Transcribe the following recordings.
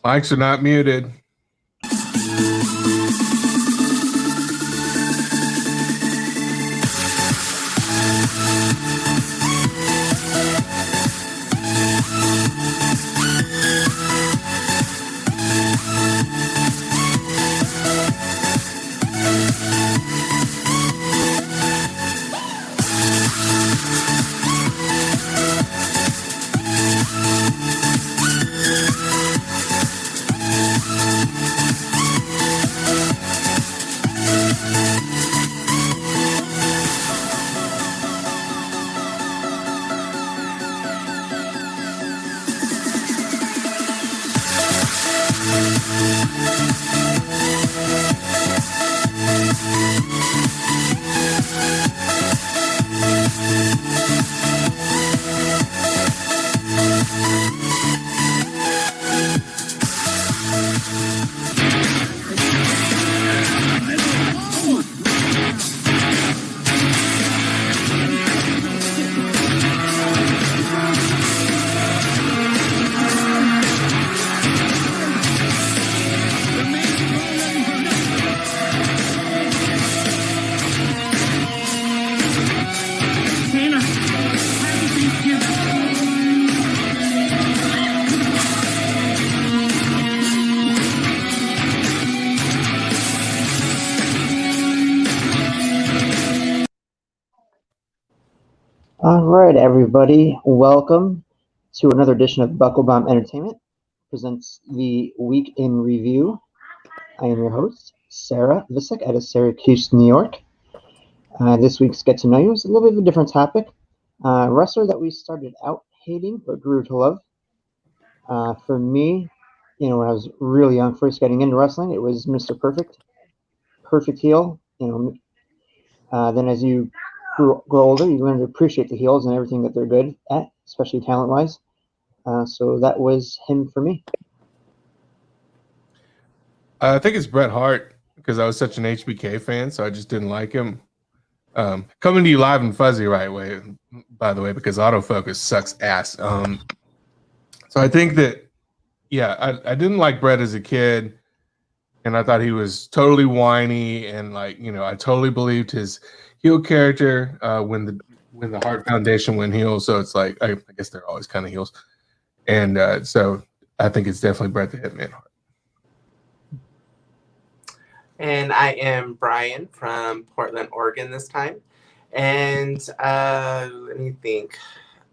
Mics are not muted. All right, everybody, welcome to another edition of BuckleBomb Entertainment presents the Week in Review. I am your host, Sarah Visick, out of Syracuse, New York. This week's Get to Know You is a little bit of a different topic. Wrestler that we started out hating but grew to love. For me, when I was really young, first getting into wrestling, it was Mr. Perfect. Perfect heel. Then as you grow older, you learn to appreciate the heels and everything that they're good at, especially talent-wise. So that was him for me. I think it's Bret Hart because I was such an HBK fan, so I just didn't like him. Coming to you live and fuzzy right way, by the way, because autofocus sucks ass. So I think that, I didn't like Bret as a kid, and I thought he was totally whiny, and I totally believed his heel character when the Hart Foundation went heel. So it's like I guess they're always kind of heels, and so I think it's definitely Bret the Hitman Hart. And I am Bryan from Portland, Oregon this time. And let me think.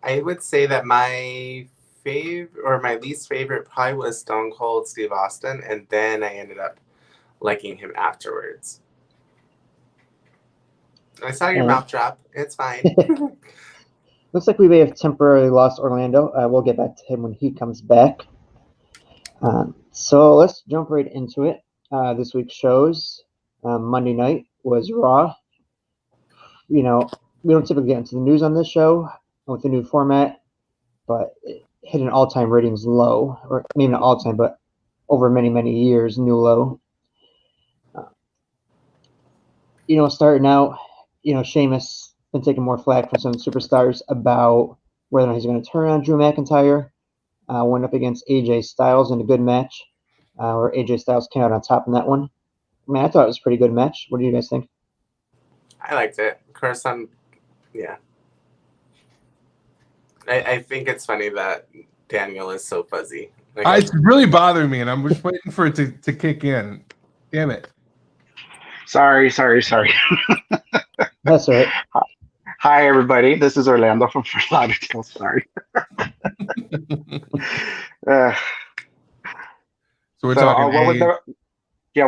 I would say that my least favorite probably was Stone Cold Steve Austin, and then I ended up liking him afterwards. I saw your mouth drop. It's fine. Looks like we may have temporarily lost Orlando. We'll get back to him when he comes back. So let's jump right into it. This week's shows, Monday night was Raw. We don't typically get into the news on this show with the new format, but it hit an all-time ratings low, or maybe not all-time, but over many, many years, new low. Starting out, Sheamus been taking more flack from some superstars about whether or not he's going to turn on Drew McIntyre. Went up against AJ Styles in a good match, where AJ Styles came out on top in that one. I thought it was a pretty good match. What do you guys think? I liked it. Of course, I think it's funny that Daniel is so fuzzy. It's really bothering me, and I'm just waiting for it to kick in. Damn it. Sorry. That's all right. Hi, everybody. This is Orlando from Fort Lauderdale. Sorry. So we're talking.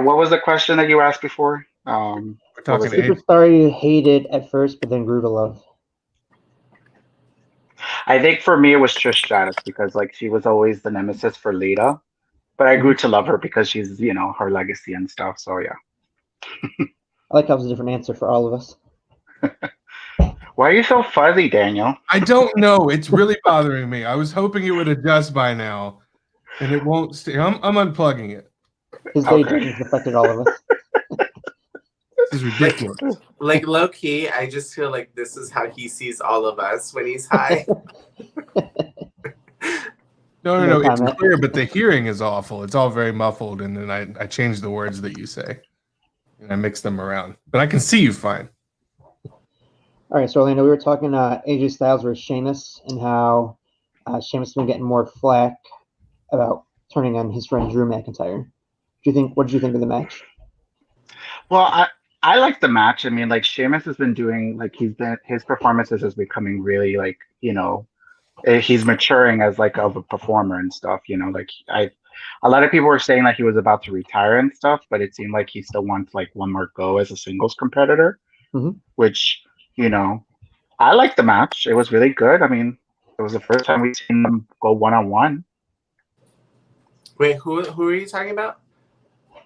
What was the question that you asked before? We're talking superstar you hated at first, but then grew to love. I think for me it was Trish Stratus because she was always the nemesis for Lita, but I grew to love her because she's her legacy and stuff. So yeah. I like how it was a different answer for all of us. Why are you so fuzzy, Daniel? I don't know. It's really bothering me. I was hoping it would adjust by now, and it won't stay. I'm unplugging it. His daydream has affected all of us. This is ridiculous. Low key, I just feel like this is how he sees all of us when he's high. No. It's comment. clear, but the hearing is awful. It's all very muffled, and then I change the words that you say, and I mix them around. But I can see you fine. All right, so Orlando, we were talking AJ Styles versus Sheamus and how Sheamus has been getting more flack about turning on his friend Drew McIntyre. What did you think of the match? Well, I like the match. I mean, like Sheamus has been doing like his performances is becoming really like he's maturing as like of a performer and stuff. Like a lot of people were saying like he was about to retire and stuff, but it seemed like he still wants like one more go as a singles competitor, which I liked the match. It was really good. I mean, it was the first time we've seen them go 1-on-1. Wait, who are you talking about?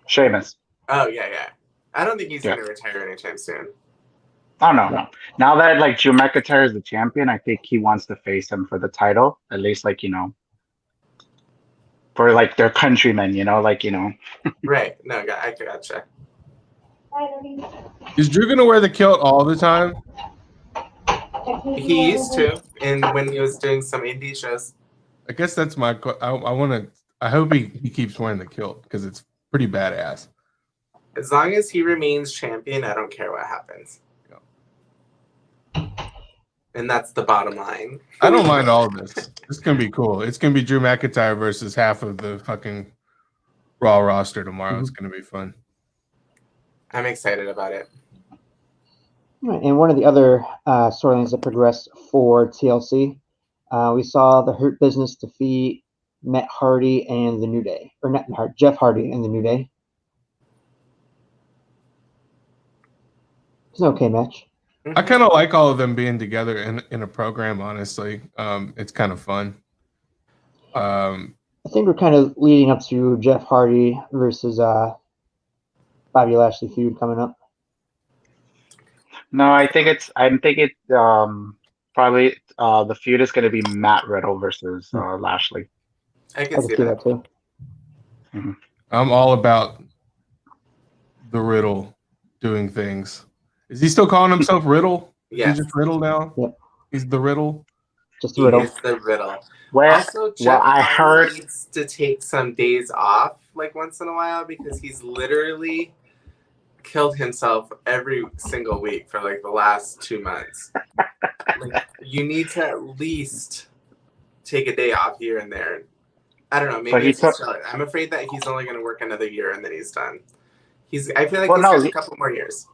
Sheamus. Oh, yeah. I don't think he's Yeah. going to retire anytime soon. Oh, no. Now that like Drew McIntyre is the champion, I think he wants to face him for the title. At least like, for like their countrymen, Right. No, I gotcha. Is Drew gonna wear the kilt all the time? He used to, and when he was doing some indie shows. I guess that's my. I hope he keeps wearing the kilt because it's pretty badass. As long as he remains champion, I don't care what happens. And that's the bottom line. I don't mind all of this. This is gonna be cool. It's gonna be Drew McIntyre versus half of the fucking Raw roster tomorrow. It's gonna be fun. I'm excited about it. Right, and one of the other storylines that progressed for TLC, we saw the Hurt Business defeat Matt Hardy and the New Day, or not Matt Hardy, Jeff Hardy and the New Day. It's an okay match. I kind of like all of them being together in a program. Honestly, it's kind of fun. I think we're kind of leading up to Jeff Hardy versus Bobby Lashley feud coming up. No, I think probably the feud is going to be Matt Riddle versus Lashley. I can see that too. Mm-hmm. I'm all about the Riddle doing things. Is he still calling himself Riddle? Yeah. He's just Riddle now? Yep. He's the Riddle? Just the Riddle. He is the Riddle. Also, Jeff Hardy needs to take some days off like once in a while because he's literally killed himself every single week for like the last 2 months. Like, you need to at least take a day off here and there. I don't know. Maybe I'm afraid that he's only going to work another year and then he's done. I feel like he's got a couple more years.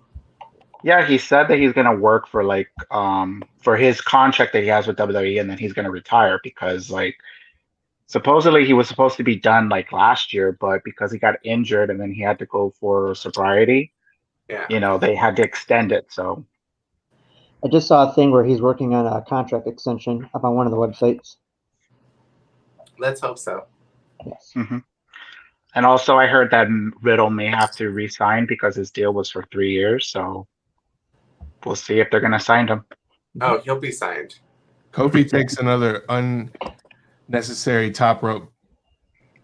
Yeah, he said that he's going to work for like for his contract that he has with WWE, and then he's going to retire because like supposedly he was supposed to be done like last year, but because he got injured and then he had to go for sobriety, they had to extend it. So I just saw a thing where he's working on a contract extension up on one of the websites. Let's hope so. Yes. Mm-hmm. And also, I heard that Riddle may have to resign because his deal was for 3 years. So we'll see if they're going to sign him. Oh, he'll be signed. Kofi takes another unnecessary top rope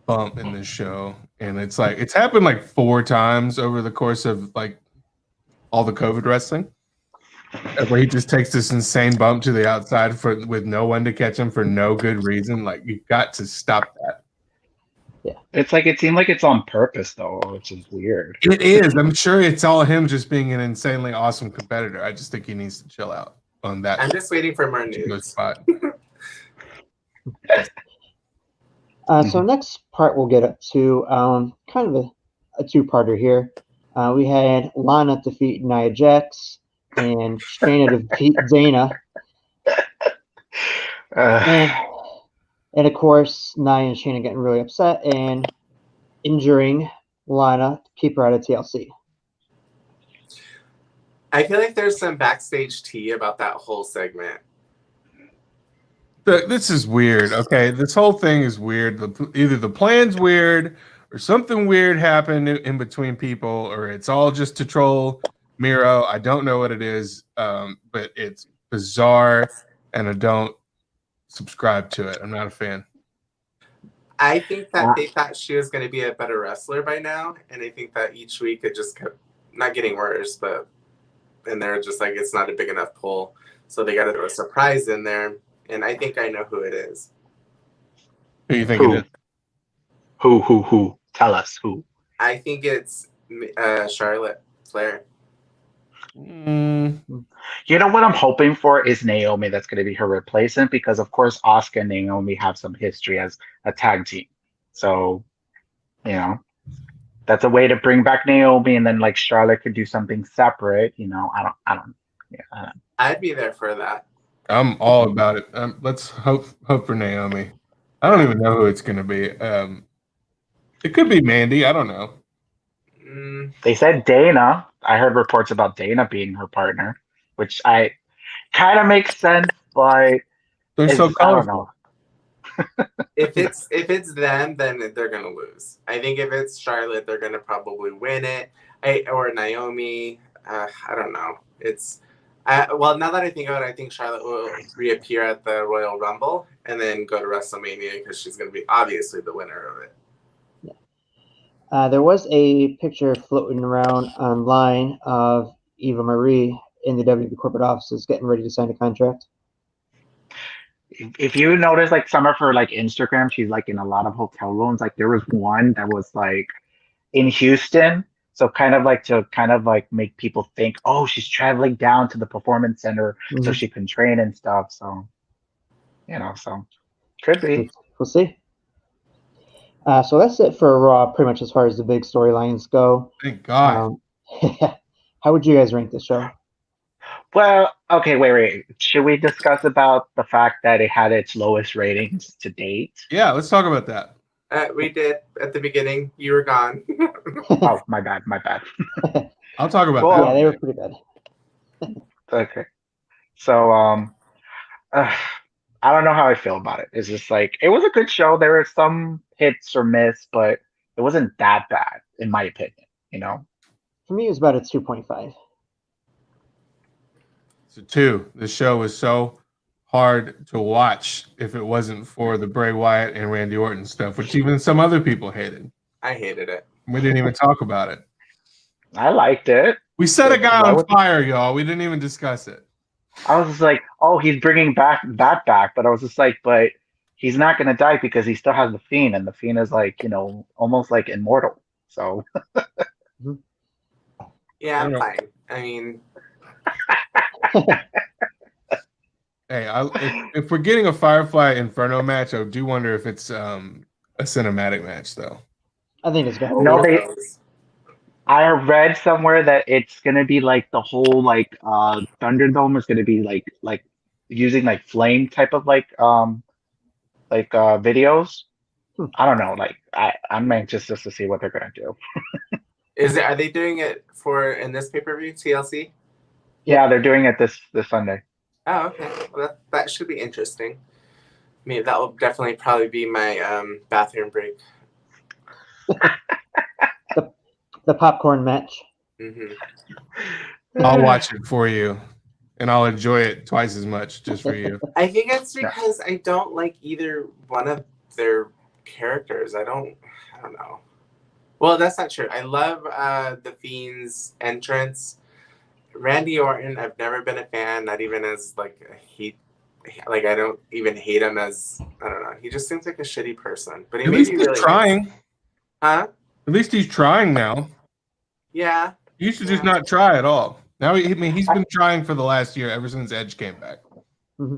bump in this show. And it's happened like 4 times over the course of like all the COVID wrestling, where he just takes this insane bump to the outside with no one to catch him for no good reason. Like, you got to stop that. Yeah, it's like it seemed like it's on purpose though, which is weird. It is. I'm sure it's all him just being an insanely awesome competitor. I just think he needs to chill out on that. I'm just waiting for more news. Spot. So next part we'll get up to kind of a two-parter here. We had Lana defeat Nia Jax and Shayna defeat Dana. And of course, Nia and Shayna getting really upset and injuring Lana to keep her out of TLC. I feel like there's some backstage tea about that whole segment. This is weird. Okay, this whole thing is weird. Either the plan's weird or something weird happened in between people, or it's all just to troll Miro. I don't know what it is, but it's bizarre, and I don't subscribe to it. I'm not a fan. I think that they thought she was going to be a better wrestler by now, and I think that each week it just kept not getting worse, and they're just like, it's not a big enough pull, so they got to throw a surprise in there, and I think I know who it is. Who you think it is? Who? Tell us who. I think it's Charlotte Flair. Mm, You know what I'm hoping for is Naomi. That's going to be her replacement because, of course, Asuka and Naomi have some history as a tag team. So, you know, that's a way to bring back Naomi, and then like Charlotte could do something separate. You know, I don't. I'd be there for that. I'm all about it. Let's hope for Naomi. I don't even know who it's going to be. It could be Mandy. I don't know. They said Dana. I heard reports about Dana being her partner, which I kind of makes sense, but They're so I don't colorful. know. If it's them, then they're gonna lose. I think if it's Charlotte, they're gonna probably win it. Or Naomi. I don't know. Well, now that I think of it, I think Charlotte will reappear at the Royal Rumble and then go to WrestleMania because she's gonna be obviously the winner of it. There was a picture floating around online of Eva Marie in the WWE corporate offices getting ready to sign a contract. If you notice, like some of her like Instagram, she's like in a lot of hotel rooms. Like there was one that was like in Houston. So kind of like make people think, oh, she's traveling down to the performance center so she can train and stuff. So, so could be. We'll see. So that's it for Raw, pretty much as far as the big storylines go. Thank God. How would you guys rank the show? Well, okay, wait. Should we discuss about the fact that it had its lowest ratings to date? Yeah, let's talk about that. We did at the beginning. You were gone. Oh, my bad. I'll talk about Well, that. yeah, they were pretty bad. Okay. So, I don't know how I feel about it. It's just like, it was a good show. There were some hits or miss, but it wasn't that bad, in my opinion, For me, it was about a 2.5. It's a 2. The show was so hard to watch if it wasn't for the Bray Wyatt and Randy Orton stuff, which even some other people hated. I hated it. We didn't even talk about it. I liked it. We set a guy on fire, y'all. We didn't even discuss it. I was just like, oh, he's bringing back, but I was just like, but he's not going to die because he still has the Fiend, and the Fiend is like, almost like immortal. So. Yeah, I'm fine. I mean. Hey, if we're getting a Firefly Inferno match, I do wonder if it's a cinematic match, though. I think it's got. No, I read somewhere that it's gonna be like the whole like Thunderdome is gonna be like using like flame type of videos. I don't know. Like I'm anxious just to see what they're gonna do. Are they doing it in this pay-per-view TLC? Yeah, they're doing it this Sunday. Oh, okay. Well, that should be interesting. Maybe that will definitely probably be my bathroom break. The popcorn match. Mm-hmm. I'll watch it for you, and I'll enjoy it twice as much just for you. I think it's because I don't like either one of their characters. I don't know. Well, that's not true. I love the Fiend's entrance. Randy Orton, I've never been a fan, not even as like I don't even hate him as, I don't know. He just seems like a shitty person. But at least he's really trying. nice. Huh? At least he's trying now. Yeah. He used to just not try at all. Now, he's been trying for the last year, ever since Edge came back. Mm-hmm.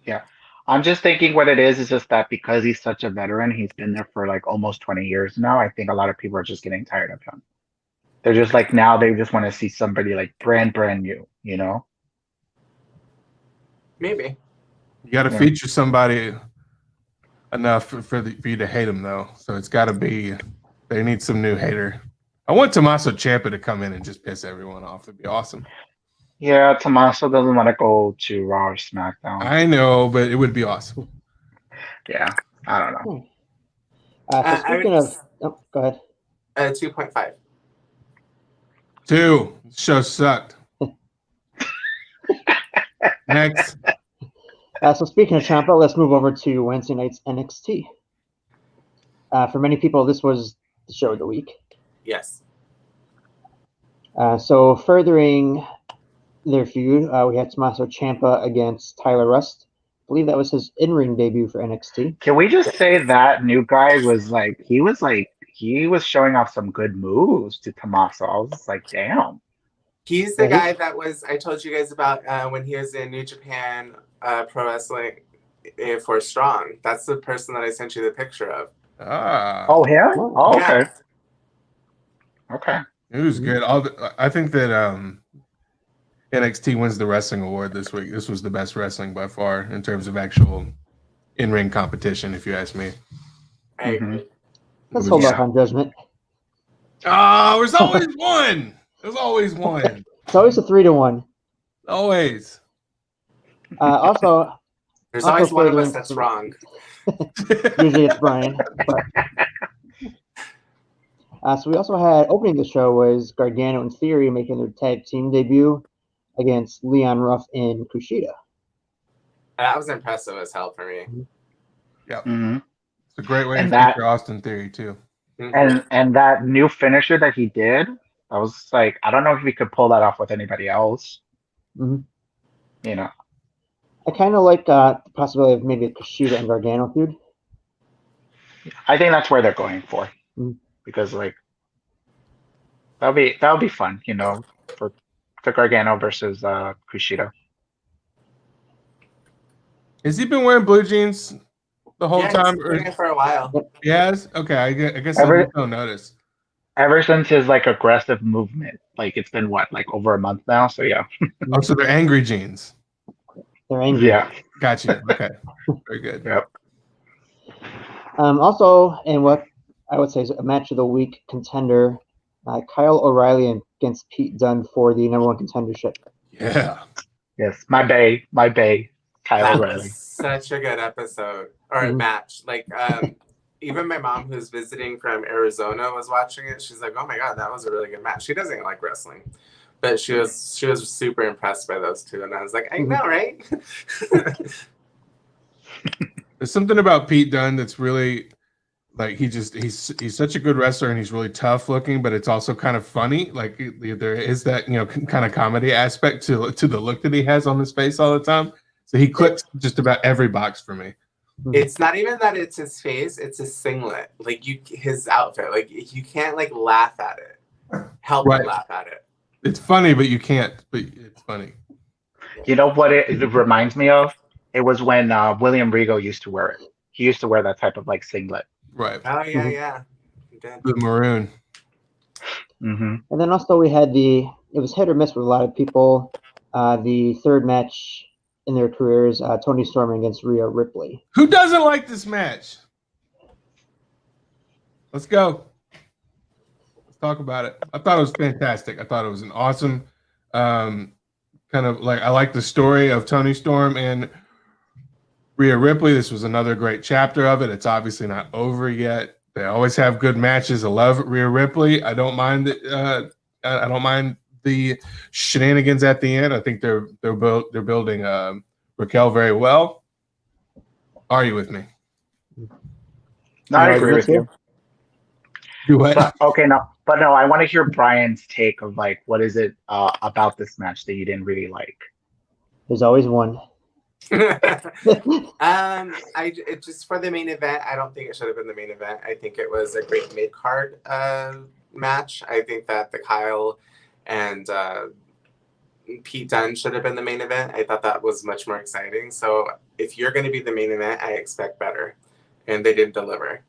Yeah. I'm just thinking what it is just that because he's such a veteran, he's been there for like almost 20 years now. I think a lot of people are just getting tired of him. They're just like, now they just want to see somebody like brand new, Maybe. You got to feature somebody enough for you to hate him, though. So it's got to be, they need some new hater. I want Tommaso Ciampa to come in and just piss everyone off. It'd be awesome. Yeah, Tommaso doesn't want to go to Raw or SmackDown. I know, but it would be awesome. Yeah, I don't know. So speaking of, go ahead. 2.5. 2. Show sucked. Next. So speaking of Ciampa, let's move over to Wednesday night's NXT. For many people, this was the show of the week. Yes. So furthering their feud, we had Tommaso Ciampa against Tyler Rust, believe that was his in-ring debut for NXT. Can we just say that new guy was like he was showing off some good moves to Tommaso. I was just like, damn. He's the guy that I told you guys about when he was in New Japan Pro Wrestling for Strong. That's the person that I sent you the picture of. Ah. Oh, him? Oh, okay. Yeah. Okay. It was good. I think that NXT wins the wrestling award this week. This was the best wrestling by far in terms of actual in-ring competition, if you ask me. I agree. Let's hold off on judgment. Oh, there's always one. There's always one. It's always a 3-1. Always. Also, there's always one of us furthering that's wrong. Usually it's Bryan. So we also had opening the show was Gargano and Theory making their tag team debut against Leon Ruff and Kushida. That was impressive as hell for me. Yep. Mm-hmm. It's a great way to feature Austin Theory too. And that new finisher that he did, I was like, I don't know if we could pull that off with anybody else. Mm-hmm. You know, I kind of like the possibility of maybe a Kushida and Gargano feud. I think that's where they're going for, because like that'll be fun, you know, for Gargano versus Kushida. Has he been wearing blue jeans the whole time? He's been wearing it for a while. He has? Okay, I guess I don't notice. Ever since his like aggressive movement, like it's been what, like over a month now. So yeah. Oh, so they're angry jeans. They're angry. Yeah. Gotcha. Okay. Very good. Yep. Also, in what I would say is a match of the week contender, Kyle O'Reilly against Pete Dunne for the #1 contendership. Yeah. Yes, my bae, Kyle O'Reilly. Was such a good episode or match. Like, even my mom, who's visiting from Arizona, was watching it. She's like, "Oh my god, that was a really good match." She doesn't like wrestling, but she was super impressed by those two, and I was like, "I know, right?" There's something about Pete Dunne that's really like he's such a good wrestler and he's really tough looking, but it's also kind of funny. Like there is that kind of comedy aspect to the look that he has on his face all the time. So he clicks just about every box for me. It's not even that it's his face; it's his singlet. Like his outfit. Like you can't like laugh at it, help but laugh at it. It's funny, but you can't. But it's funny. You know what it reminds me of? It was when William Regal used to wear it. He used to wear that type of like singlet. Right. Oh yeah, yeah. The maroon. And then also we had it was hit or miss with a lot of people. The third match in their careers, Tony Storm against Rhea Ripley. Who doesn't like this match? Let's go. Let's talk about it. I thought it was fantastic. I thought it was an awesome kind of like I like the story of Tony Storm and Rhea Ripley. This was another great chapter of it. It's obviously not over yet. They always have good matches. I love Rhea Ripley. I don't mind I don't mind the shenanigans at the end. I think they're building Raquel very well. Are you with me? No, I agree with you. Do what? But no, I want to hear Brian's take of like what is it about this match that you didn't really like? There's always one. It just for the main event, I don't think it should have been the main event. I think it was a great mid-card match. I think that the Kyle and Pete Dunne should have been the main event. I thought that was much more exciting. So if you're going to be the main event, I expect better, and they didn't deliver.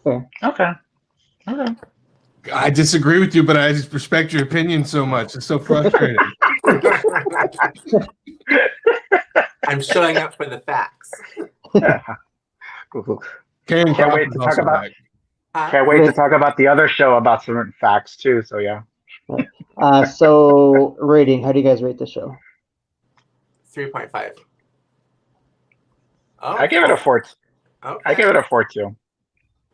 Fair. Okay. I disagree with you, but I just respect your opinion so much. It's so frustrating. I'm showing up for the facts. Can't wait to talk about. Can't wait to talk about the other show about certain facts too. So yeah. So rating, how do you guys rate the show? 3.5. Oh, I give it a 4. Okay. I give it a 4 too.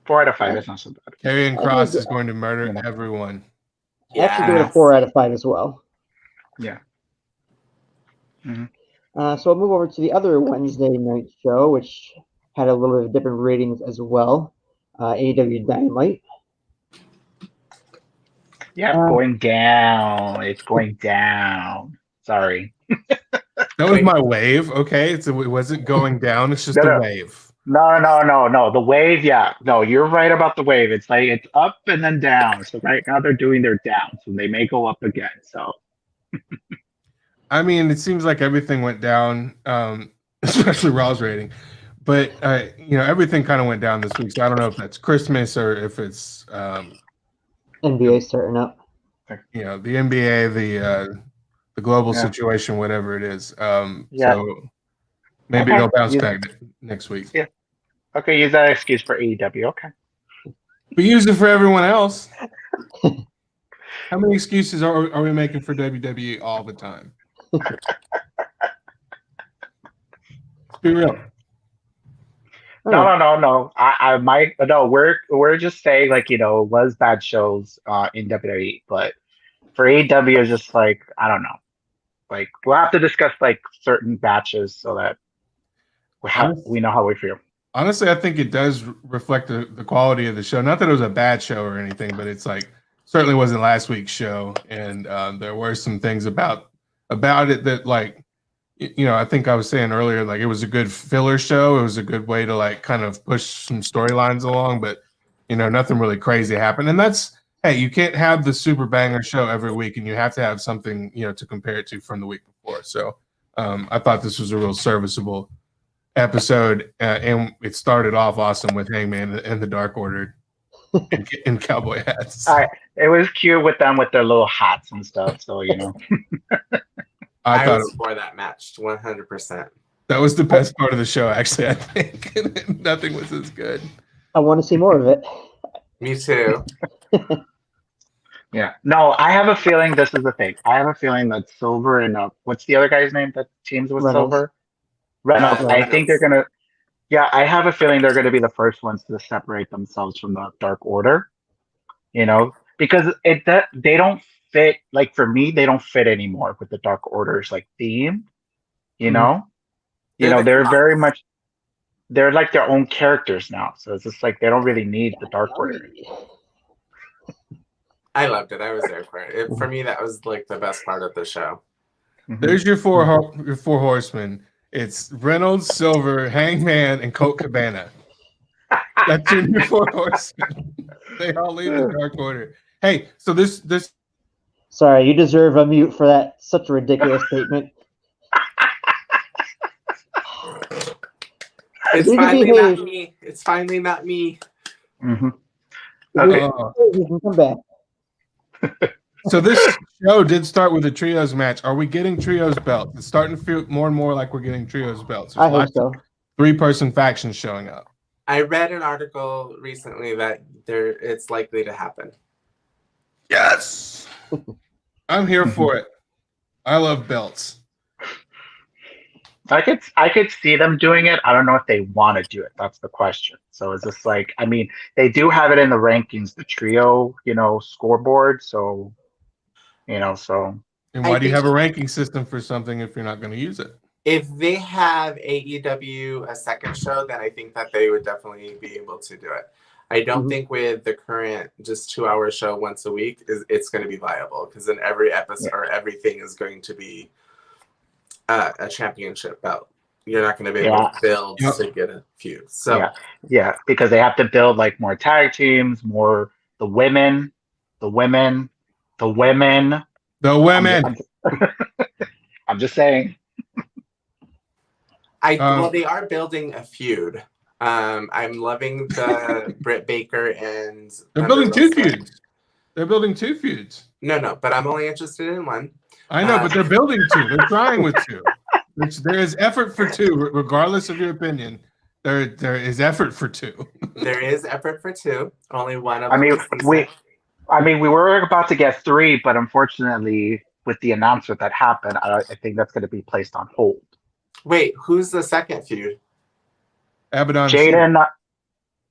4 out of 5 is not so bad. Karrion Kross is going to murder everyone. I actually give it a 4 out of 5 as well. Yeah. So we'll move over to the other Wednesday night show, which had a little bit of different ratings as well. AEW Dynamite. Yeah, going down. It's going down. Sorry. That was my wave. Okay, it wasn't going down. It's just a wave. No. The wave, yeah. No, you're right about the wave. It's like it's up and then down. So right now they're doing their down. So they may go up again. So I mean, it seems like everything went down, especially Raw's rating. But everything kind of went down this week. So I don't know if that's Christmas or if it's NBA starting up. the NBA, the global situation, whatever it is. So maybe they'll bounce back next week. Yeah. Okay, use that excuse for AEW. Okay. But use it for everyone else. How many excuses are we making for WWE all the time? Let's be real. No. I might no. We're just saying it was bad shows in WWE, but for AEW, it's just I don't know. We'll have to discuss certain batches so that we know how we feel. Honestly, I think it does reflect the quality of the show. Not that it was a bad show or anything, but it's certainly wasn't last week's show, and there were some things about it that I think I was saying earlier, it was a good filler show. It was a good way to kind of push some storylines along, but nothing really crazy happened. And that's, hey, you can't have the super banger show every week, and you have to have something to compare it to from the week before. So I thought this was a real serviceable episode, and it started off awesome with Hangman and the Dark Order in cowboy hats. It was cute with them with their little hats and stuff. So I was for that match 100%. That was the best part of the show, actually. I think nothing was as good. I want to see more of it. Me too. Yeah. No, I have a feeling this is the thing. I have a feeling that Silver and what's the other guy's name that teams with Reynolds. Silver? Reynolds. I think they're gonna. Yeah, I have a feeling they're gonna be the first ones to separate themselves from the Dark Order. Because they don't fit. For me, they don't fit anymore with the Dark Order's theme. They're very much. They're their own characters now, so it's just they don't really need the Dark Order. I loved it. I was there for it. For me, that was the best part of the show. There's your four horsemen. It's Reynolds, Silver, Hangman, and Colt Cabana. That's your four horsemen. They all leave the Dark Order. Hey, so this. Sorry, you deserve a mute for that. Such a ridiculous statement. It's finally not me. It's finally not me. Mm-hmm. Okay. You can come back. So this show did start with a trios match. Are we getting trios belts? It's starting to feel more and more like we're getting trios belts. I hope so. 3-person factions showing up. I read an article recently that it's likely to happen. Yes, I'm here for it. I love belts. I could see them doing it. I don't know if they want to do it. That's the question. So it's just they do have it in the rankings, the trio, scoreboard. So, so. And why do you have a ranking system for something if you're not going to use it? If they have AEW a second show, then I think that they would definitely be able to do it. I don't think with the current just 2-hour show once a week it's going to be viable, because then every episode or everything is going to be a championship belt. You're not going to be able to build to get a feud. So because they have to build more tag teams, more the women. I'm just saying. Well, they are building a feud. I'm loving the Britt Baker and they're building 2 feuds. They're building 2 feuds. No, but I'm only interested in one. I know, but they're building 2. They're trying with 2. There is effort for 2, regardless of your opinion. There is effort for 2. There is effort for 2. Only one of them. We were about to get 3, but unfortunately, with the announcement that happened, I think that's going to be placed on hold. Wait, who's the second feud? Abaddon. Jaden.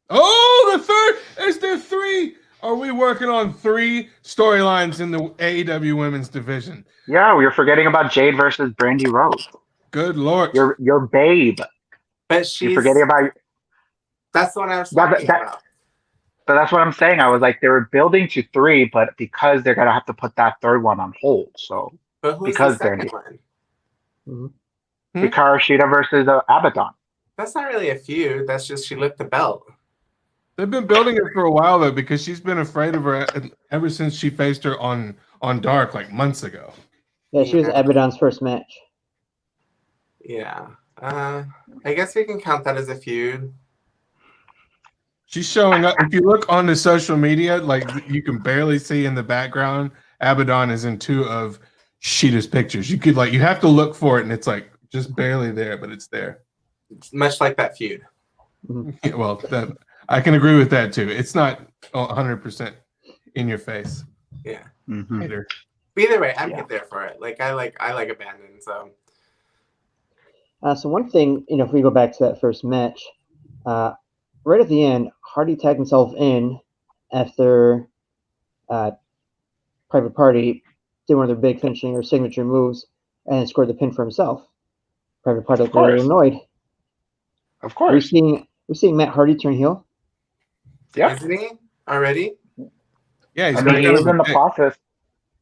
Oh, the third. Is there 3? Are we working on 3 storylines in the AEW women's division? Yeah, we were forgetting about Jade versus Brandy Rose. Good Lord. Your babe. But you're forgetting about. That's what I was talking about. But that's what I'm saying. I was they were building to 3, but because they're gonna have to put that third one on hold. So but who's because the second one? Hikaru Shida versus Abaddon. That's not really a feud. That's just she licked the belt. They've been building it for a while though, because she's been afraid of her ever since she faced her on Dark like months ago. Yeah, she was Yeah. Abaddon's first match. Yeah. I guess we can count that as a feud. She's showing up. If you look on the social media, like you can barely see in the background, Abaddon is in 2 of Sheeta's pictures. You have to look for it, and it's like just barely there, but it's there. It's much like that feud. Yeah, well, I can agree with that too. It's not 100% in your face. Yeah. Mm-hmm. Hater. But either way, I'm there for it. Like I like Abandon. So. So one thing, if we go back to that first match, right at the end, Hardy tagged himself in after Private Party did one of their big finishing or signature moves and scored the pin for himself. Private Party looked a little annoyed. Of course. We're seeing Matt Hardy turn heel. Yeah. Isn't he already? Yeah, I mean, he is in the process.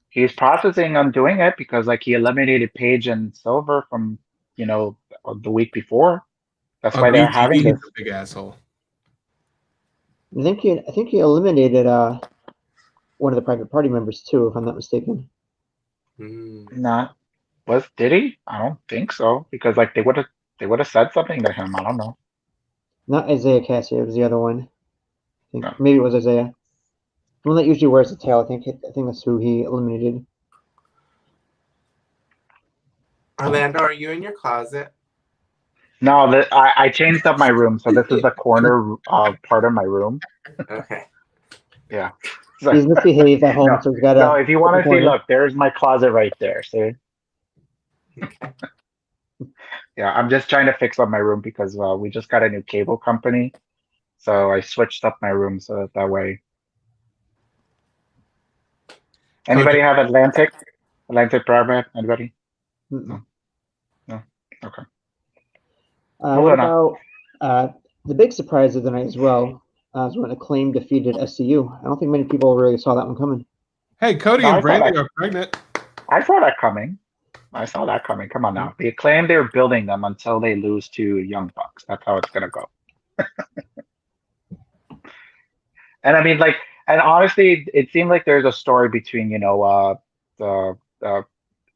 He's processing on doing it because, like, he eliminated Paige and Silver from, the week before. That's why they're having this. Big asshole. I think he eliminated one of the Private Party members too, if I'm not mistaken. Did he? I don't think so, because like they would have said something to him. I don't know. Not Isaiah Cassidy, it was the other one. I think No. maybe it was Isaiah. The one that usually wears the tail. I think that's who he eliminated. Orlando, are you in your closet? No, I changed up my room, so this is the corner part of my room. Okay. Yeah. He's misbehaved at home, so he's got to. No, if you want to see, look, there's my closet right there. See? Okay. Yeah, I'm just trying to fix up my room because we just got a new cable company, so I switched up my room so that way. Anybody have Atlantic broadband? Anybody? No. Okay. What about the big surprise of the night as well? Was when Acclaim defeated SCU. I don't think many people really saw that one coming. Hey, Cody and Brandy are pregnant. I saw that coming. Come on now. The Acclaim, they're building them until they lose to Young Bucks. That's how it's gonna go. And I mean, like, and honestly, it seemed like there's a story between the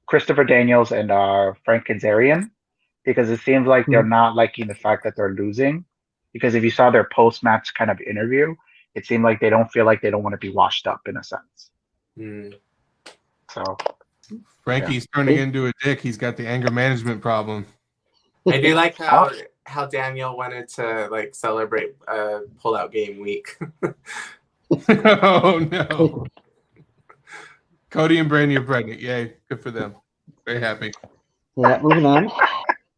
Christopher Daniels and Frank Kazarian, because it seems like they're not liking the fact that they're losing. Because if you saw their post-match kind of interview, it seemed like they don't want to be washed up in a sense. So Frankie's turning into a dick. He's got the anger management problem. I do like how Daniel wanted to like celebrate pull-out game week. Oh no. Cody and Brandy are pregnant. Yay, good for them. Very happy. Yeah, moving on.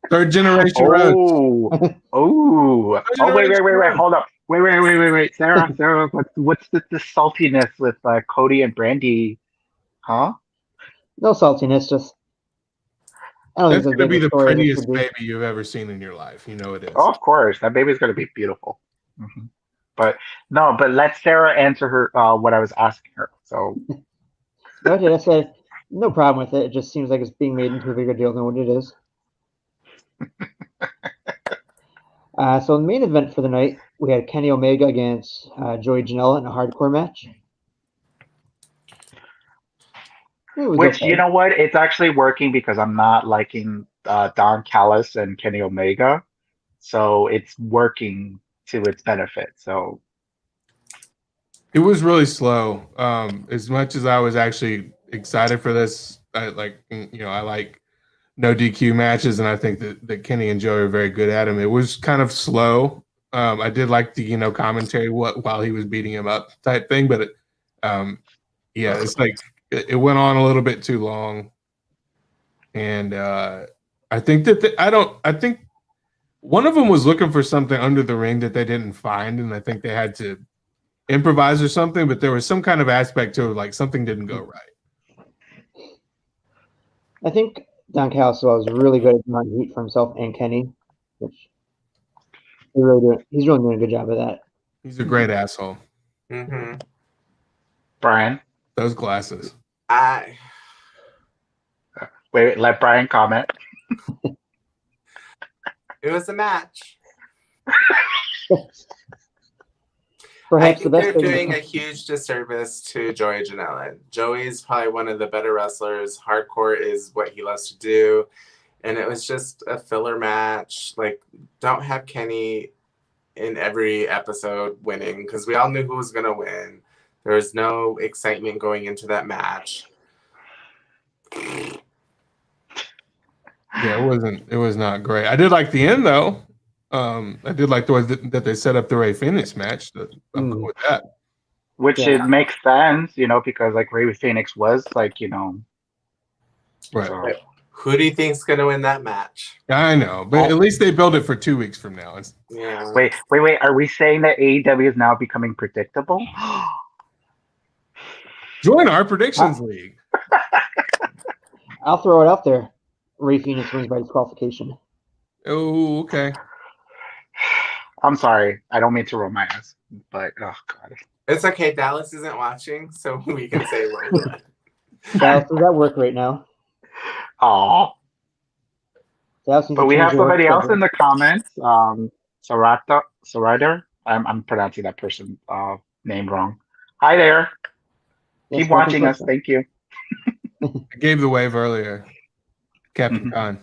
Third generation road. Wait, hold up. Wait. Sarah, what's the saltiness with Cody and Brandy? Huh? No saltiness, just I don't That's think going to be the story prettiest baby you've ever seen in your life. You know it is. Oh, of course. That baby's going to be beautiful. Mm-hmm. But let Sarah answer her what I was asking her. So okay, that's no problem with it. It just seems like it's being made into a bigger deal than what it is. So the main event for the night, we had Kenny Omega against Joey Janela in a hardcore match. Which, you know what? It's actually working because I'm not liking Don Callis and Kenny Omega. So it's working to its benefit. So it was really slow. As much as I was actually excited for this, I like no DQ matches, and I think that Kenny and Joey are very good at him. It was kind of slow. I did like the commentary while he was beating him up type thing, but it's like it went on a little bit too long, and I think I think one of them was looking for something under the ring that they didn't find, and I think they had to improvise or something. But there was some kind of aspect to it, like something didn't go right. I think Don Callis was really good at drawing heat for himself and Kenny, which he's really doing a good job of that. He's a great asshole. Mm-hmm. Brian, those glasses. Wait, let Brian comment. It was a match. I Perhaps the think best they're thing. doing a huge disservice to Joey Janela. Joey's probably one of the better wrestlers. Hardcore is what he loves to do. And it was just a filler match. Like, don't have Kenny in every episode winning because we all knew who was going to win. There was no excitement going into that match. Yeah, it was not great. I did like the end though. I did like the way that they set up the Ray Phoenix match. I'm cool with that. Which Yeah. it makes sense, because like Ray Phoenix was like, Right. so- Who do you think's going to win that match? I know, but at least they build it for 2 weeks from now. Yeah. Wait. Are we saying that AEW is now becoming predictable? Join our predictions league. I'll throw it out there. Ray Phoenix wins by disqualification. Oh, okay. I'm sorry. I don't mean to roll my eyes, but oh god. It's okay. Dallas isn't watching, so we can say what we want. Dallas is at work right now. Oh, Dallas needs but to we change have your work somebody else schedule. in the comments. Sarada. I'm pronouncing that person name wrong. Hi there. Yes, Keep welcome watching to us. us. Thank you. I gave the wave earlier. Captain Khan.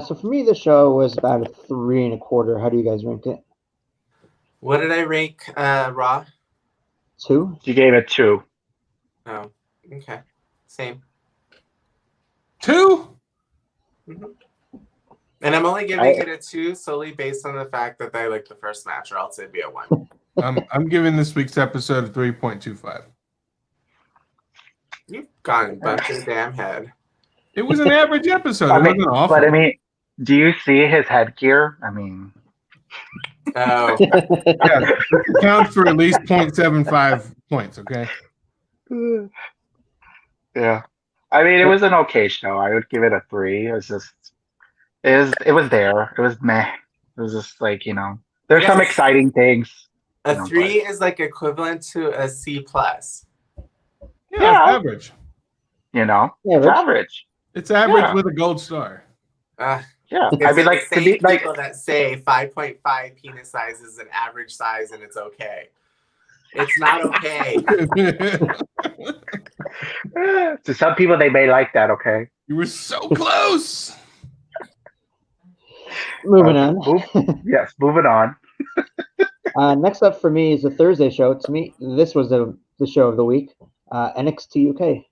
So for me, the show was about a 3 1/4. How do you guys rank it? What did I rank Raw? 2? You gave it 2. Oh, okay. Same. 2? And I'm only giving it a 2 solely based on the fact that I like the first match, or else it'd be a 1. I'm giving this week's episode a 3.25. You've gone and bumped your damn head. It was an average episode. I It mean, wasn't awful. but I mean, do you see his headgear? I mean, Oh, Yeah, it counts for at least 0.75 points, okay? yeah. I mean, it was an okay show. I would give it a 3. It was just, it was there. It was meh. It was just like, there's some Yes. exciting things. a 3 is like equivalent to a C+. Yeah, Yeah. it's average. Yeah, It's average. It's average Yeah. with a gold star. Yeah. It's I mean, the like, to same be like, people that say 5.5 penis size is an average size and it's okay. It's not okay. to some people, they may like that, okay? You were so close. Moving on. Yes, moving on. Next up for me is the Thursday show. To me, this was the show of the week. NXT UK.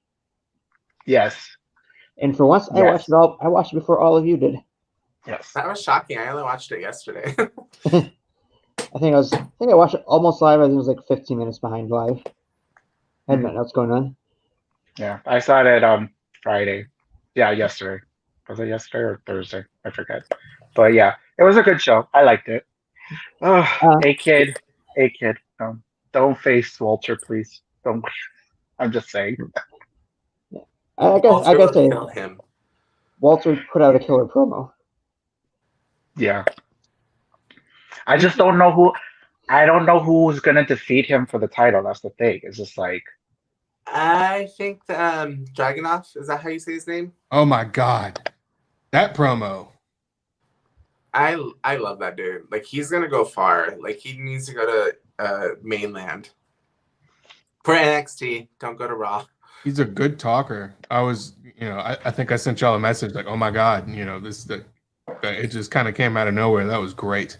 Yes. And for once, I Yes. watched it all. I watched it before all of you did. Yes. That was shocking. I only watched it yesterday. I think I watched it almost live. I think it was like 15 minutes behind live. I had nothing else going on. Yeah. I saw it on Friday. Yeah, yesterday. Was it yesterday or Thursday? I forget. But yeah, it was a good show. I liked it. Oh, hey kid. Don't face Walter, please. Don't. I'm just saying. I Walter gotta say, will kill him. Walter put out a killer promo. Yeah. I just don't know who. I don't know who's gonna defeat him for the title. That's the thing. It's just like. I think Dragunov, is that how you say his name? Oh my god. That promo. I love that dude. Like, he's gonna go far. Like, he needs to go to mainland for NXT. Don't go to Raw. He's a good talker. I think I sent y'all a message like, oh my god, it just kind of came out of nowhere. That was great.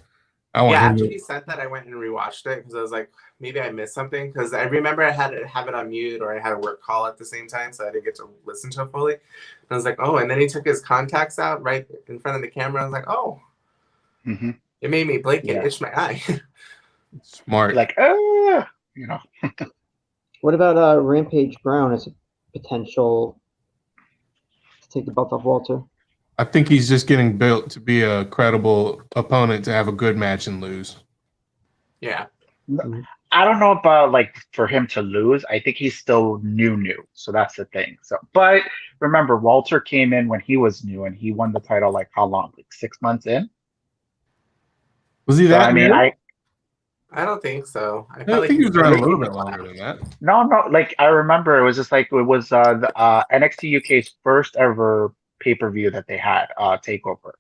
After he sent that, I went and rewatched it because I was like, maybe I missed something. Because I remember I had to have it on mute, or I had a work call at the same time, so I didn't get to listen to it fully. And I was like, oh, and then he took his contacts out right in front of the camera. I was like, oh, it made me blink and itch my eye. Smart. Like, What about Rampage Brown as a potential to take the belt off Walter? I think he's just getting built to be a credible opponent to have a good match and lose. Yeah. I don't know about like for him to lose. I think he's still new. So that's the thing. So, but remember, Walter came in when he was new and he won the title like how long? Like 6 months in? Was he that? I mean, new? I don't think so. I think he was around a little bit longer than that. No. Like I remember, it was just like it was the NXT UK's first ever pay-per-view that they had takeover,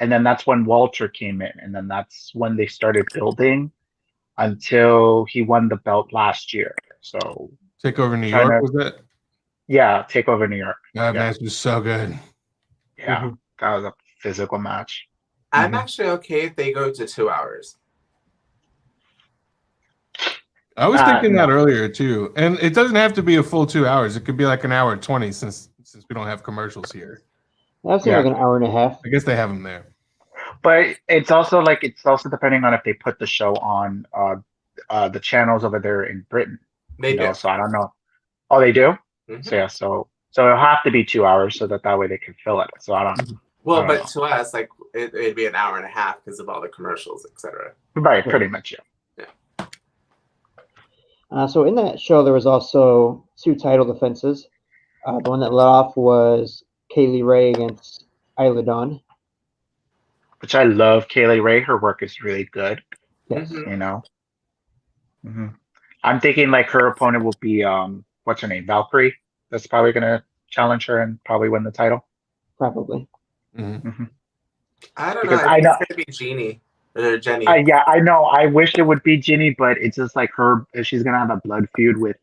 and then that's when Walter came in, and then that's when they started building until he won the belt last year. So Take over New kind York, of, was it? yeah, take over New York. That Yeah, match was so good. yeah, Mhm. that was a physical match. I'm Mhm. actually okay if they go to 2 hours. I was thinking that No. earlier too, and it doesn't have to be a full 2 hours. It could be like an hour 20 since we don't have commercials here. I've seen Yeah. like an hour and a half. I guess they have them there. But it's also depending on if they put the show on the channels over there in Britain. They do. So I don't know. Oh, they do. Mhm. So yeah, so it'll have to be 2 hours so that way they can fill it. So I don't Well, know. but to us, like it'd be an hour and a half because of all the commercials, etc. Right, pretty much, yeah. So in that show, there was also 2 title defenses. The one that led off was Kaylee Ray against Isla Dawn. Which I love Kaylee Ray. Her work is really good. Yes, Mhm. You know. hmm I'm thinking like her opponent will be what's her name, Valkyrie. That's probably gonna challenge her and probably win the title. probably. Mhm. hmm I don't know. Because I I think know, it's gonna be Jeannie or Jenny. yeah, I know. I wish it would be Ginny, but it's just like her. She's gonna have a blood feud with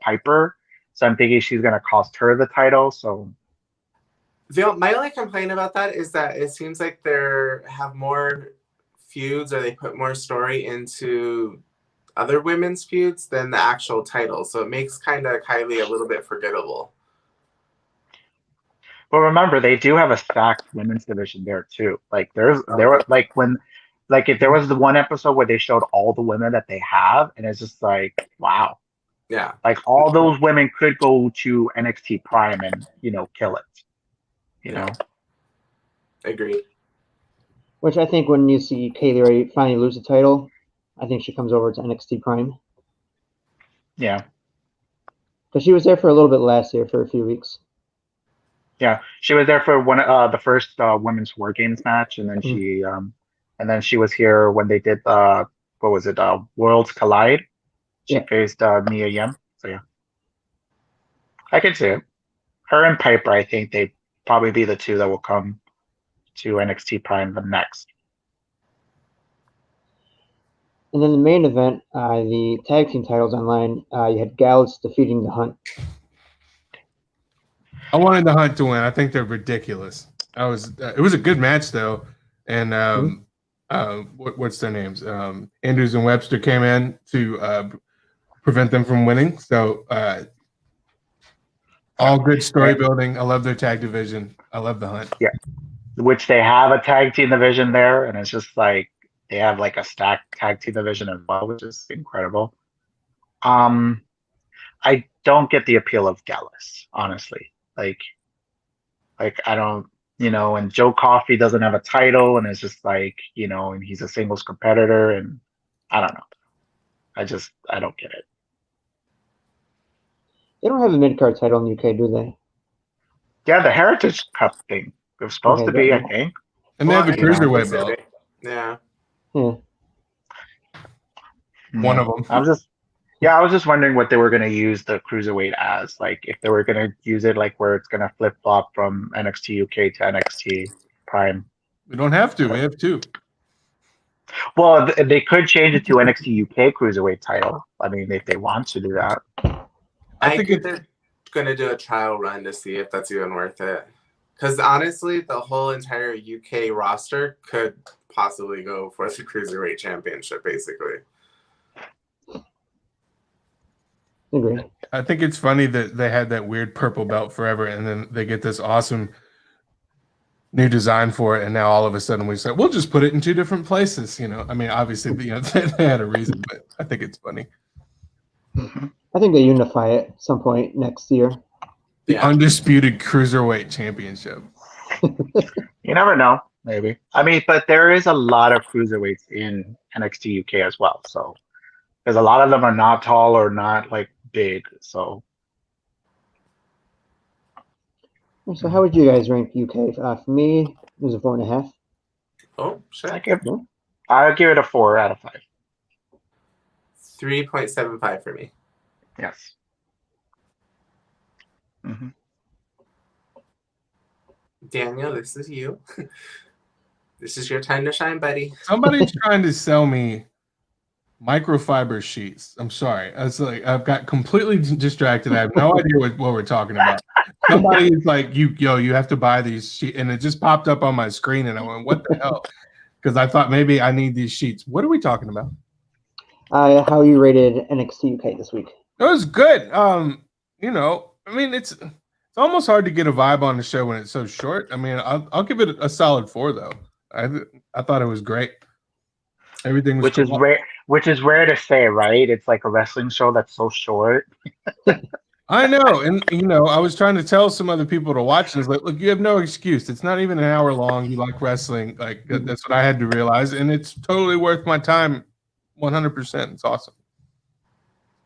Piper, so I'm thinking she's gonna cost her the title. So My only complaint about that is that it seems like they have more feuds or they put more story into other women's feuds than the actual title. So it makes kind of Kylie a little bit forgettable. But remember, they do have a stacked women's division there too. Like there Okay. were like if there was the one episode where they showed all the women that they have, and it's just like wow, Yeah. like all those women could go to NXT Prime and kill it. You Yeah. know, Agreed. Which I think when you see Kaylee Ray finally lose the title, I think she comes over to NXT Prime yeah, because she was there for a little bit last year for a few weeks. yeah. She was there for the first women's War Games match, and then Mm. she was here when they did what was it, Worlds Collide. She Yeah. faced Mia Yim. So yeah, I can see it. Her and Piper, I think they probably be the two that will come to NXT Prime the next. And then the main event, the tag team titles online, you had Gallus defeating the Hunt. I wanted the Hunt to win. I think they're ridiculous. It was a good match though, and what's their names? Andrews and Webster came in to prevent them from winning. So all good story building. I love their tag division. I love the Hunt. Yeah, which they have a tag team division there, and it's just like they have like a stacked tag team division as well, which is incredible. I don't get the appeal of Gallus, honestly. Like I don't, and Joe Coffey doesn't have a title, and it's just like, and he's a singles competitor, and I don't know. I don't get it. They don't have a mid card title in the UK, do they? Yeah, the Heritage Cup thing. It was supposed Okay, to be, I think. And they have a I know, cruiserweight belt. Yeah. Yeah. One of them. I was just wondering what they were going to use the cruiserweight as. Like, if they were going to use it like where it's going to flip flop from NXT UK to NXT Prime. We don't have to. We have two. Well, they could change it to NXT UK cruiserweight title. I mean, if they want to do that. I think they're gonna do a trial run to see if that's even worth it. Because honestly, the whole entire UK roster could possibly go for the cruiserweight championship, basically. Agree. I think it's funny that they had that weird purple belt forever, and then they get this awesome new design for it, and now all of a sudden we say we'll just put it in two different places. I mean, obviously, they had a reason, but I think it's funny. I think they unify it at some point next year. The undisputed cruiserweight championship. You never know, maybe. I mean, but there is a lot of cruiserweights in NXT UK as well. So, because a lot of them are not tall or not like big. So, So how would you guys rank UK? For me, it was a 4.5. Oh, sure. I'll give it a 4 out of 5. 3.75 for me. Yes. Mm-hmm. Daniel, this is you. This is your time to shine, buddy. Somebody's trying to sell me microfiber sheets. I'm sorry. I've got completely distracted. I have no idea what we're talking about. Somebody's like, you have to buy these sheets, and it just popped up on my screen, and I went, what the hell? Because I thought maybe I need these sheets. What are we talking about? How you rated NXT UK this week? It was good. It's almost hard to get a vibe on the show when it's so short. I mean, I'll give it a solid 4 though. I thought it was great. Everything was which is rare to say, right? It's like a wrestling show that's so short. I know, and I was trying to tell some other people to watch this. Like, look, you have no excuse. It's not even an hour long. You like wrestling, like that's what I had to realize, and it's totally worth my time, 100%. It's awesome.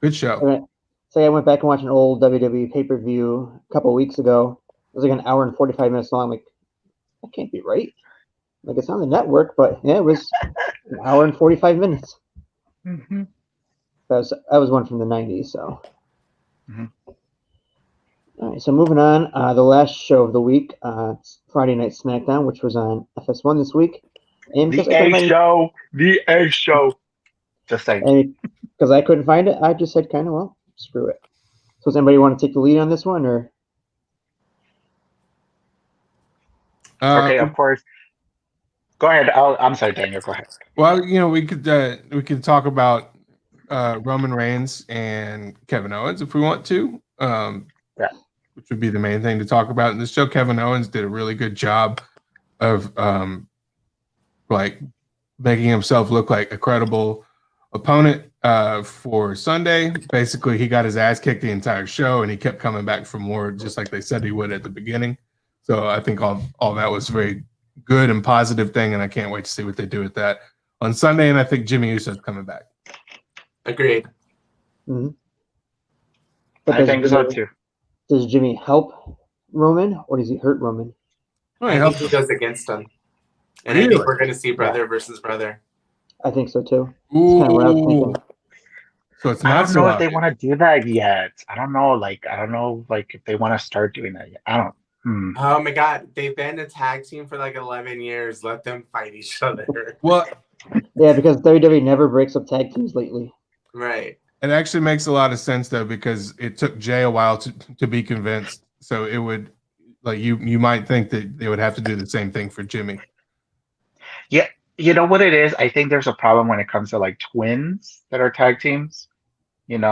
Good show. So I went back and watched an old WWE pay-per-view a couple of weeks ago. It was like an hour and 45 minutes long. I'm like, that can't be right. Like, it's on the network, but yeah, it was an hour and 45 minutes. Mm-hmm. That was one from the 90s. So, mm-hmm. All right. So moving on, the last show of the week, it's Friday Night Smackdown, which was on FS1 this week. And The A show. Just saying. Because I couldn't find it, I just said, kind of, well, screw it. So does anybody want to take the lead on this one, or? Okay, of course. Go ahead. I'm sorry, Daniel. Go ahead. Well, we could talk about Roman Reigns and Kevin Owens if we want to. Yeah. Which would be the main thing to talk about in this show. Kevin Owens did a really good job of making himself look like a credible opponent for Sunday. Basically, he got his ass kicked the entire show, and he kept coming back for more, just like they said he would at the beginning. So I think all that was very good and positive thing, and I can't wait to see what they do with that on Sunday. And I think Jimmy Uso's coming back. Agreed. Mm-hmm. I think so too. Does Jimmy help Roman, or does he hurt Roman? I think he goes against him. And I think we're going to see brother versus brother. I think so too. Ooh. That's kind of what I was thinking. So it's I not don't know if they want to do that yet. I don't know if they want to start doing that yet. I don't. Oh my God, they've been a tag team for like 11 years. Let them fight each other. Well, yeah, because WWE never breaks up tag teams lately. Right. It actually makes a lot of sense though, because it took Jay a while to be convinced. So it would, like, you might think that they would have to do the same thing for Jimmy. Yeah, you know what it is? I think there's a problem when it comes to like twins that are tag teams. It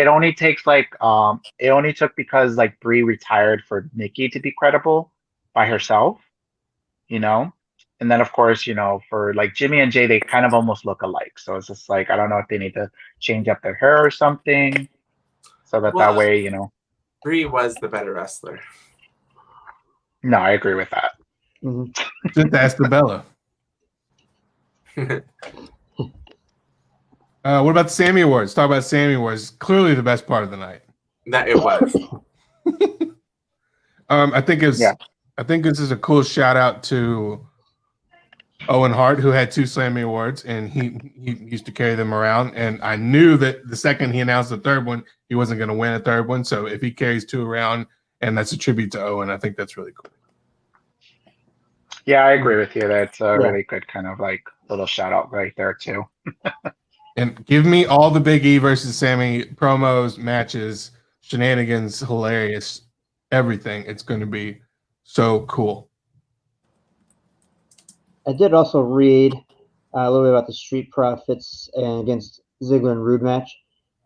only takes it only took because like Brie retired for Nikki to be credible by herself, and then of course, for like Jimmy and Jay, they kind of almost look alike. So it's just like, I don't know if they need to change up their hair or something so that way, Brie was the better wrestler. No, I agree with that. Mm-hmm. Just ask the Bella. What about the Sammy Awards? Talk about Sammy Awards. Clearly the best part of the night. That it was. I think this is a cool shout out to Owen Hart, who had 2 Sammy Awards, and he used to carry them around. And I knew that the second he announced the third one, he wasn't going to win a third one. So if he carries 2 around, and that's a tribute to Owen, I think that's really cool. Yeah, I agree with you. That's a really good kind of like little shout out right there too. And give me all the Big E versus Sammy promos, matches, shenanigans, hilarious, everything. It's going to be so cool. I did also read a little bit about the Street Profits and against Ziggler and Rude match,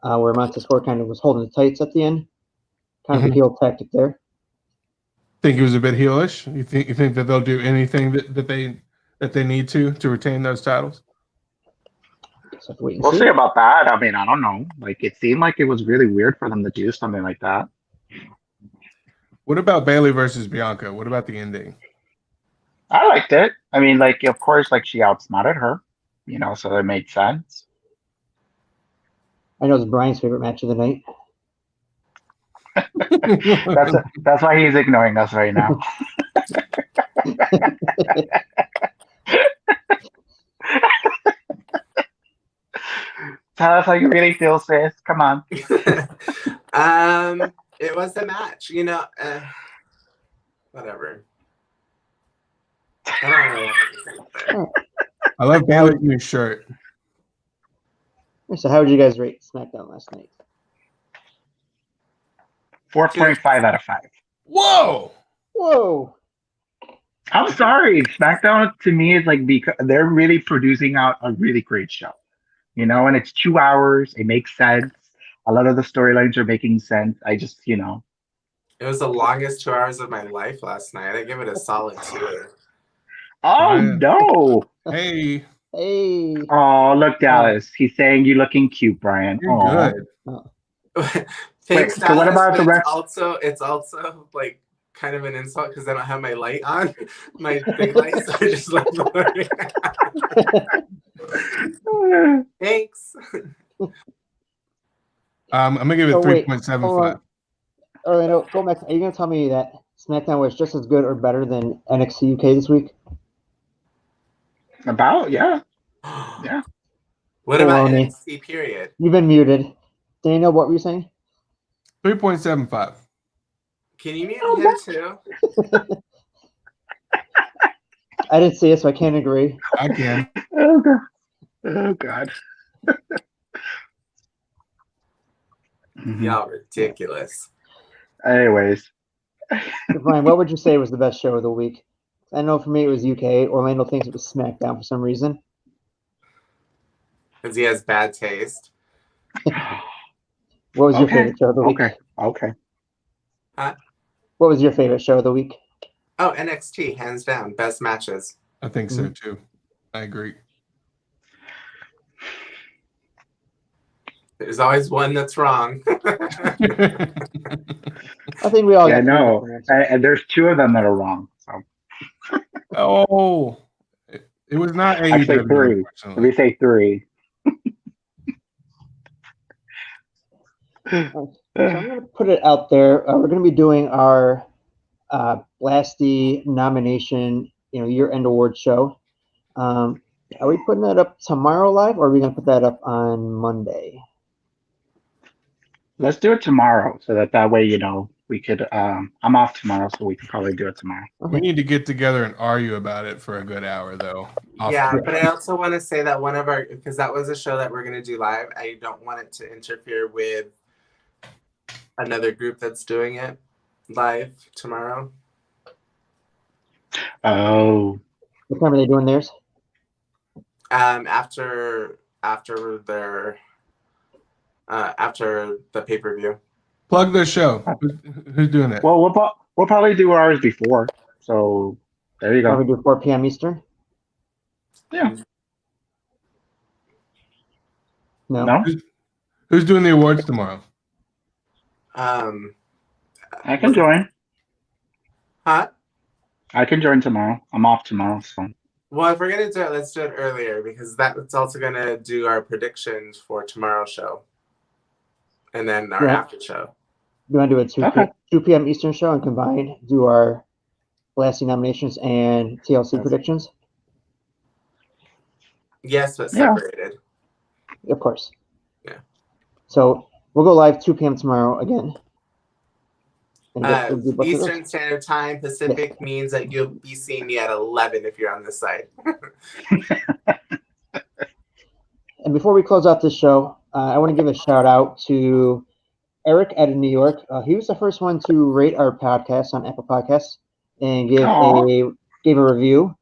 where Montez Ford kind of was holding the tights at the end. Kind of a heel tactic there. Think he was a bit heelish? You think that they'll do anything that they need to retain those titles? We'll see about that. I mean, I don't know. Like, it seemed like it was really weird for them to do something like that. What about Bayley versus Bianca? What about the ending? I liked it. I mean, like, of course, like she outsmarted her, so that made sense. I know it's Bryan's favorite match of the night. That's why he's ignoring us right now. Tell us how you really feel, sis. Come on. It was a match, whatever. I don't know what to think there. I love Bailey's new shirt. So how would you guys rate SmackDown last night? 4.5 out of 5. Whoa! Whoa! I'm sorry. SmackDown to me is like because they're really producing out a really great show. You know, and it's 2 hours. It makes sense. A lot of the storylines are making sense. I just, It was the longest 2 hours of my life last night. I give it a solid 2. Oh Bryan. no. Hey, Hey! Oh, look, Dallas. He's saying you looking cute, Brian. you're Aw. good. Thanks, so what Dallas, about but the rest? it's also like kind of an insult because I don't have my light on, my big lights are just like blurry. Thanks. I'm gonna give it Oh, wait. 3.75. Orlando, go back. Are you going to tell me that SmackDown was just as good or better than NXT UK this week? About, yeah. Yeah. What about Baloney. NXT period? You've been muted. Daniel, what were you saying? 3.75. Can you mute him too? I didn't see it, so I can't agree. I can. Oh god. Oh god. Mhm. Y'all ridiculous. Anyways, So, Brian, what would you say was the best show of the week? I know for me it was UK. Orlando thinks it was SmackDown for some reason. Because he has bad taste. What was your Okay. favorite show of the week? Okay. What was your favorite show of the week? Oh, NXT, hands down, best matches. I think so too. I agree. There's always one that's wrong. I think we all Yeah, got no. three different answers. And there's 2 of them that are wrong. So Oh, it was not AEW. actually 3. Let Unfortunately. me say 3. So I'm going to put it out there. We're going to be doing our Blasty nomination, year-end award show. Are we putting that up tomorrow live, or are we going to put that up on Monday? Let's do it tomorrow so that way, we could I'm off tomorrow, so we can probably do it tomorrow. We need to get together and argue about it for a good hour, though. Yeah, but I also want to say that because that was a show that we're going to do live, I don't want it to interfere with another group that's doing it live tomorrow. Oh. What time are they doing theirs? After the pay-per-view. Plug their show. Who's doing it? Well, we'll probably do ours before. So there you go. Probably do 4 p.m. Eastern. Yeah. No. Who's doing the awards tomorrow? I can join. Huh? I can join tomorrow. I'm off tomorrow, so. Well, if we're gonna do it, let's do it earlier because that's also gonna do our predictions for tomorrow's show, and then our after show. You want to do a 2 p.m. Eastern show and combine, do our Blasty nominations and TLC predictions? Yes, but separated. Of course. Yeah. So we'll go live 2 p.m. tomorrow again. Eastern Standard Time. Pacific means that you'll be seeing me at 11 if you're on this side. And before we close out this show, I want to give a shout out to Eric out of New York. He was the first one to rate our podcast on Apple Podcasts and gave a review.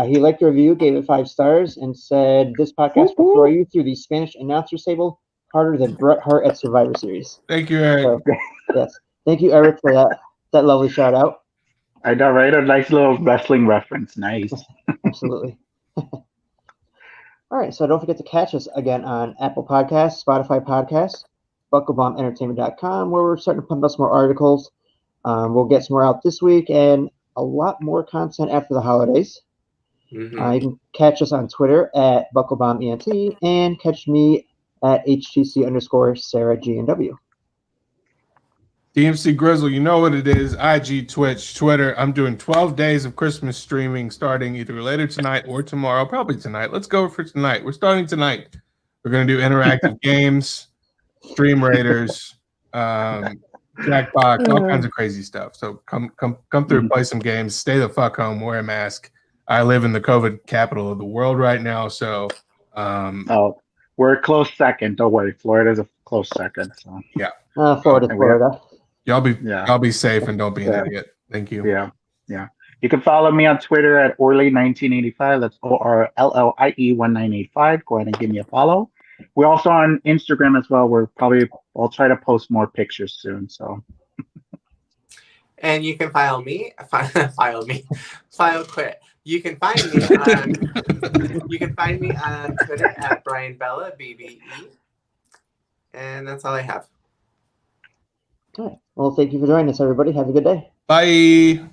He liked the review, gave it 5 stars, and said this podcast will throw you through the Spanish announcer's table harder than Bret Hart at Survivor Series. Thank you, Eric. So, yes. Thank you, Eric, for that lovely shout out. I know, right? A nice little wrestling reference. Nice. Absolutely. All right, so don't forget to catch us again on Apple Podcasts, Spotify Podcasts, BuckleBombEntertainment.com, where we're starting to pump out some more articles. We'll get some more out this week and a lot more content after the holidays. Mm-hmm. You can catch us on Twitter at BuckleBombENT and catch me at HTC_SarahGNW. DMC Grizzle, you know what it is. IG, Twitch, Twitter. I'm doing 12 days of Christmas streaming starting either later tonight or tomorrow. Probably tonight. Let's go for tonight. We're starting tonight. We're going to do interactive games, Stream Raiders, Jackbox, all kinds of crazy stuff. So come through, play some games, stay the fuck home, wear a mask. I live in the COVID capital of the world right now, so Oh, we're a close second. Don't worry, Florida's a close second. So yeah, Florida, and Florida. yeah, y'all be safe and don't be an Yeah. idiot. Thank you. yeah, yeah. You can follow me on Twitter at Orly1985. That's ORLLIE1985. Go ahead and give me a follow. We're also on Instagram as well. I'll try to post more pictures soon. So And you can file quit. You can find me on Twitter at Bryan Bella BBE. And that's all I have. All right. Well, thank you for joining us, everybody. Have a good day. Bye.